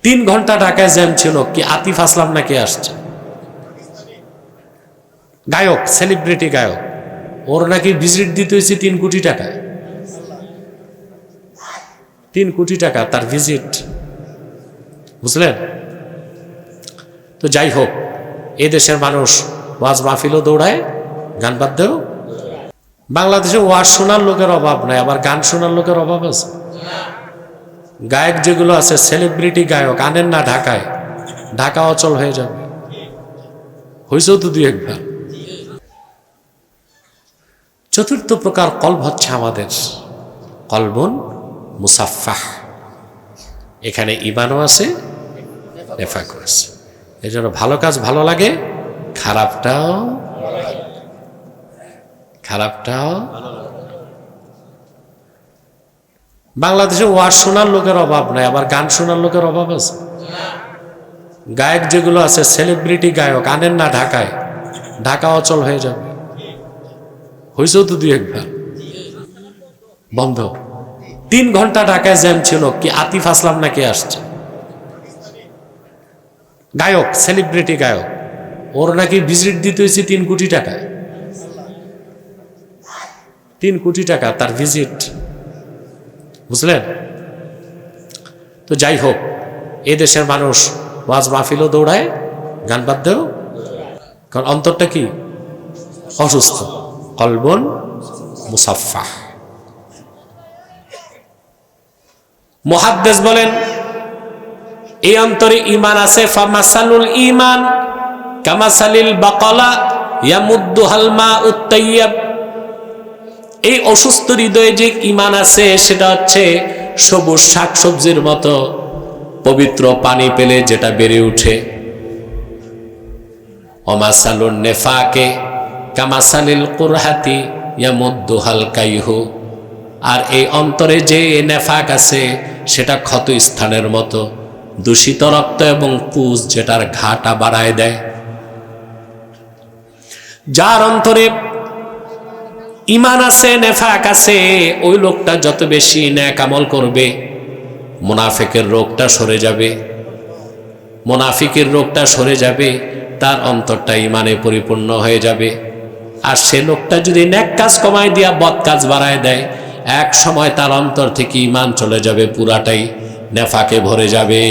3 ঘন্টা ঢাকায় জ্যাম ছিল, কি আতিফ আসলাম নাকি আসছে? গায়ক, সেলিব্রিটি গায়ক, ওর নাকি ভিজিট দিতে হয়েছে 3 কোটি টাকা। 3 কোটি টাকা তার ভিজিট, বুঝলেন? তো যাই হোক, এই দেশের মানুষ ওয়াজ মাহফিলও দৌড়ায়, গান বাদ্যেও। বাংলাদেশে ওয়াজ শোনার লোকের অভাব নাই, আবার গান শোনার লোকের অভাব আছে। গায়ক যেগুলো আছে, সেলিব্রিটি গায়ক, আনেন না ঢাকায়, ঢাকা অচল হয়ে যাবে। হয়েছেও তো 2 একবার। চতুর্থ প্রকার কলব হচ্ছে আমাদের কলবুন মুসাফফাহ। এখানে ঈমানও আছে, নেফাকও আছে। এই জন্য ভালো কাজ ভালো লাগে, খারাপটাও। বাংলাদেশে ওয়াজ শোনার লোকের অভাব নাই, আবার গান শোনার লোকের অভাব আছে। গায়ক যেগুলো আছে, সেলিব্রিটি গায়ক, আনেন না ঢাকায়, ঢাকা অচল হয়ে যাবে। হয়েছেও তো 2 একবার। বন্ধ। 3 ঘন্টা ঢাকায় জ্যাম ছিল, কি আতিফ আসলাম নাকি আসছে? গায়ক, সেলিব্রিটি গায়ক, ওর নাকি ভিজিট দিতে হয়েছে 3 কোটি টাকা। 3 কোটি টাকা তার ভিজিট, বুঝলেন? তো যাই হোক, এই দেশের মানুষ ওয়াজ মাহফিলও দৌড়ায়, গান বাদ্যেও। কারণ অন্তরটা কি? অসুস্থ। কলবুন মুসাফফাহ। মুহাদ্দিস বলেন, এই অন্তরে ঈমান আছে। ফামাসালুল ঈমান কামাসালিল বাকালা ইয়ামুদ্দুহাল মাউত তাইয়্যিব। এই অসুস্থ হৃদয়ে যে ঈমান আছে, সেটা হচ্ছে সবুজ শাকসবজির মতো পবিত্র পানি পেলে যেটা বেড়ে ওঠে। ওমাসালুন নেফাকে কামাসালিল কুরহাতি ইয়ামুদ্দুহাল কাইহু। আর এই অন্তরে যে নেফাক আছে, সেটা ক্ষত স্থানের মতো, দূষিত রক্ত এবং পুজ যেটার ঘাটা বাড়ায় দেয়। যার অন্তরে ঈমান আছে, নেফাক আছে, ওই লোকটা যত বেশি নেক আমল করবে, মুনাফিকের রোগটা সরে যাবে। মুনাফিকের রোগটা সরে যাবে, তার অন্তরটা ঈমানে পরিপূর্ণ হয়ে যাবে। আর সে লোকটা যদি নেক কাজ কমায় দিয়া বদ কাজ বাড়ায় দেয়, এক সময় তার অন্তর থেকে ঈমান চলে যাবে, পুরাটাই নেফাকে ভরে যাবে।